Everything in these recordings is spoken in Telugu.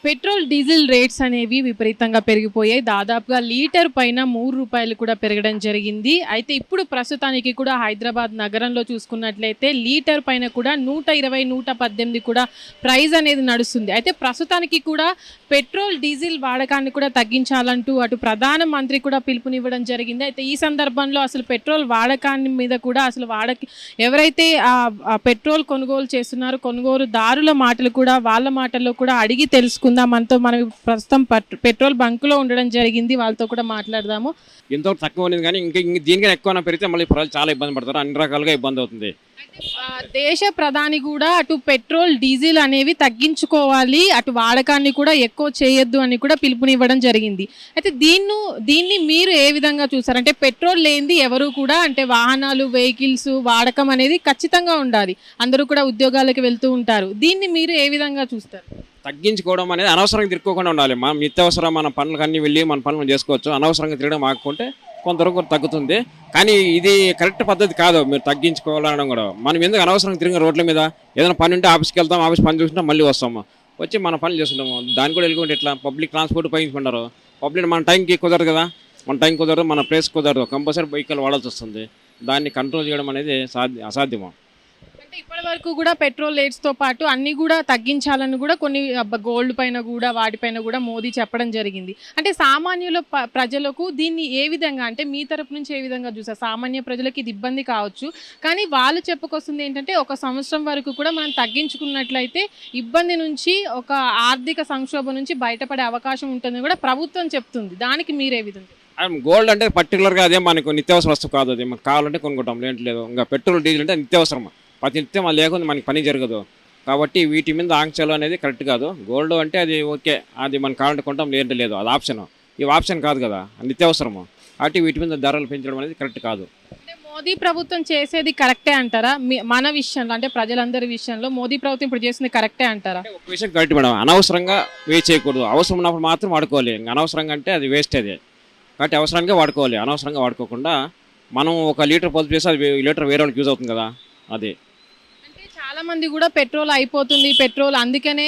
పెట్రోల్ డీజిల్ రేట్స్ అనేవి విపరీతంగా పెరిగిపోయాయి. దాదాపుగా లీటర్ పైన ₹3 కూడా పెరగడం జరిగింది. అయితే ఇప్పుడు ప్రస్తుతానికి కూడా హైదరాబాద్ నగరంలో చూసుకున్నట్లయితే లీటర్ పైన కూడా 120, 118 కూడా ప్రైస్ అనేది నడుస్తుంది. అయితే ప్రస్తుతానికి కూడా పెట్రోల్ డీజిల్ వాడకాన్ని కూడా తగ్గించాలంటూ అటు ప్రధానమంత్రి కూడా పిలుపునివ్వడం జరిగింది. అయితే ఈ సందర్భంలో అసలు పెట్రోల్ వాడకాన్ని మీద కూడా అసలు ఎవరైతే పెట్రోల్ కొనుగోలు చేస్తున్నారో కొనుగోలుదారుల మాటలు కూడా వాళ్ళ మాటల్లో కూడా అడిగి తెలుసుకుందాం. మనతో మనం ప్రస్తుతం పెట్రోల్ బంకులో ఉండడం జరిగింది. వాళ్ళతో కూడా మాట్లాడదాము. ఎంతో తక్కువ ఉంది కానీ ఇంకా దీనికన్నా ఎక్కువ పెరిగితే మళ్ళీ ప్రజలు చాలా ఇబ్బంది పడతారు. అన్ని రకాలుగా ఇబ్బంది అవుతుంది. దేశ ప్రధాని కూడా అటు పెట్రోల్ డీజిల్ అనేవి తగ్గించుకోవాలి, అటు వాడకాన్ని కూడా ఎక్కువ చేయొద్దు అని కూడా పిలుపునివ్వడం జరిగింది. అయితే దీన్ని మీరు ఏ విధంగా చూసారు? అంటే పెట్రోల్ లేనిది ఎవరు కూడా అంటే వాహనాలు వెహికల్స్ వాడకం అనేది ఖచ్చితంగా ఉండాలి. అందరూ కూడా ఉద్యోగాలకు వెళ్తూ ఉంటారు. దీన్ని మీరు ఏ విధంగా చూస్తారు? తగ్గించుకోవడం అనేది అనవసరంగా తిరుక్కోకుండా ఉండాలి. మనం నిత్యావసరం మన పనులకు అన్నీ వెళ్ళి మన పనులు చేసుకోవచ్చు. అనవసరంగా తిరగడం ఆకుంటే కొంతవరకు తగ్గుతుంది. కానీ ఇది కరెక్ట్ పద్ధతి కాదు. మీరు తగ్గించుకోవాలనడం కూడా మనం ఎందుకు అనవసరంగా తిరిగిన రోడ్ల మీద ఏదైనా పని ఉంటే ఆఫీస్కి వెళ్తాం, ఆఫీస్ పని చూసినా మళ్ళీ వస్తాము, వచ్చి మన పనులు చేసుకుంటాము. దాన్ని కూడా వెళ్ళుకుంటే ఎట్లా పబ్లిక్ ట్రాన్స్పోర్ట్ ఉపయోగించుకుంటారు. పబ్లిక్ మన టైంకి కుదరదు కదా, మన టైం కుదరదు, మన ప్లేస్ కుదరదు, కంపల్సరీ వెహికల్ వాడాల్సి వస్తుంది. దాన్ని కంట్రోల్ చేయడం అనేది అసాధ్యము. అంటే ఇప్పటి వరకు కూడా పెట్రోల్ రేట్స్తో పాటు అన్నీ కూడా తగ్గించాలని కూడా కొన్ని గోల్డ్ పైన కూడా వాటిపైన కూడా మోదీ చెప్పడం జరిగింది. అంటే సామాన్యుల ప్రజలకు దీన్ని ఏ విధంగా అంటే మీ తరపు నుంచి ఏ విధంగా చూసారు? సామాన్య ప్రజలకు ఇది ఇబ్బంది కావచ్చు, కానీ వాళ్ళు చెప్పుకొస్తుంది ఏంటంటే 1 సంవత్సరం వరకు కూడా మనం తగ్గించుకున్నట్లయితే ఇబ్బంది నుంచి ఒక ఆర్థిక సంక్షోభం నుంచి బయటపడే అవకాశం ఉంటుందని కూడా ప్రభుత్వం చెప్తుంది. దానికి మీరే విధంగా? గోల్డ్ అంటే పర్టికులర్గా అదే మనకు నిత్యావసర వస్తువు కాదు. అది మనకు కావాలంటే కొనుక్కుంటాం, లేదు. ఇంకా పెట్రోల్ డీజిల్ అంటే నిత్యావసరం, ప్రతి నిత్యం అది లేకుండా మనకి పని జరగదు. కాబట్టి వీటి మీద ఆంక్షలు అనేది కరెక్ట్ కాదు. గోల్డ్ అంటే అది ఓకే, అది మనం కావాలంటే కొంటాం, లేదంటే లేదు, అది ఆప్షన్. ఇవి ఆప్షన్ కాదు కదా, నిత్యావసరము. కాబట్టి వీటి మీద ధరలు పెంచడం అనేది కరెక్ట్ కాదు. అంటే మోదీ ప్రభుత్వం చేసేది కరెక్టే అంటారా? మన విషయంలో అంటే ప్రజలందరి విషయంలో మోదీ ప్రభుత్వం ఇప్పుడు చేసింది కరెక్టే అంటారా? ఒక విషయం కరెక్ట్ మేడం, అనవసరంగా వేస్ట్ చేయకూడదు. అవసరం ఉన్నప్పుడు మాత్రం వాడుకోవాలి. అనవసరంగా అంటే అది వేస్ట్. అది కాబట్టి అవసరానికే వాడుకోవాలి. అనవసరంగా వాడుకోకుండా మనం 1 లీటర్ పొదుపు చేస్తే అది లీటర్ వేరే వాళ్ళకి యూజ్ అవుతుంది కదా. అది చాలా మంది కూడా పెట్రోల్ అయిపోతుంది, పెట్రోల్ అందుకనే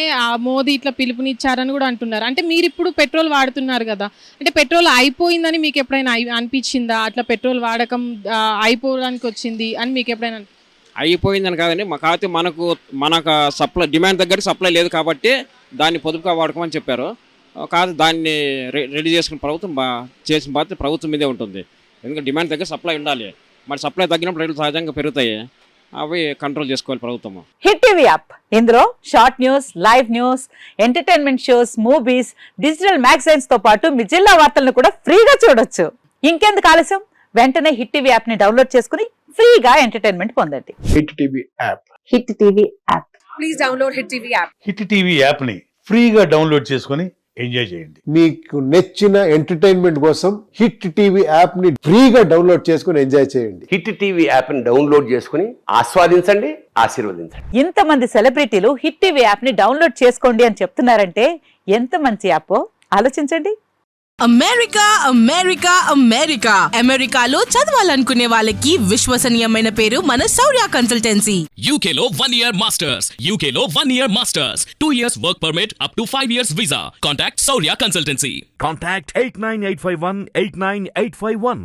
మోదీ ఇట్లా పిలుపునిచ్చారని కూడా అంటున్నారు. అంటే మీరు ఇప్పుడు పెట్రోల్ వాడుతున్నారు కదా, అంటే పెట్రోల్ అయిపోయిందని మీకు ఎప్పుడైనా అనిపించిందా? అట్లా పెట్రోల్ వాడకం అయిపోవడానికి వచ్చింది అని మీకు ఎప్పుడైనా? అయిపోయిందని కాదండి, కాకపోతే మనకు సప్లై డిమాండ్ దగ్గర సప్లై లేదు కాబట్టి దాన్ని పొదుపుగా వాడుకోమని చెప్పారు. కాదు, దాన్ని రెడీ చేసుకున్న ప్రభుత్వం చేసిన బాధ్యత ప్రభుత్వం మీదే ఉంటుంది. ఎందుకంటే డిమాండ్ దగ్గర సప్లై ఉండాలి. మరి సప్లై తగ్గినప్పుడు రేట్లు సహజంగా పెరుగుతాయి. అవి కంట్రోల్ చేసుకోవాలి ప్రభుత్వం. హిట్ టీవీ యాప్, ఇందులో short news, live news, entertainment shows, movies, digital magazines తో పాటు మీ జిల్లా వార్తలను కూడా ఫ్రీగా చూడొచ్చు. ఇంకెందుకు ఆలస్యం, వెంటనే హిట్ టీవీ యాప్ ని డౌన్లోడ్ చేసుకుని ఫ్రీగా ఎంటర్టైన్మెంట్ పొందండి. Hit TV app. Hit TV app. Please download hit TV app. Hit TV app ని ఫ్రీగా డౌన్లోడ్ చేసుకుని ఎంజాయ్ చేయండి. మీకు నచ్చిన ఎంటర్టైన్మెంట్ కోసం హిట్ టీవీ యాప్ ని ఫ్రీగా డౌన్లోడ్ చేసుకుని ఎంజాయ్ చేయండి. హిట్ టీవీ యాప్ ని డౌన్లోడ్ చేసుకుని ఆస్వాదించండి, ఆశీర్వదించండి. ఇంతమంది సెలబ్రిటీలు హిట్ టీవీ యాప్ ని డౌన్లోడ్ చేసుకోండి అని చెప్తున్నారంటే ఎంత మంచి యాప్ ఆలోచించండి. అమెరికా అమెరికా అమెరికా అమెరికాలో చదవాలనుకునే వాళ్ళకి విశ్వసనీయమైన పేరు మన శౌర్య కన్సల్టెన్సీ. UK లో 1 year masters. UK లో 1 year masters. 2 years work permit up to 5 years visa. Contact Saurya Consultancy. Contact 89851 89851.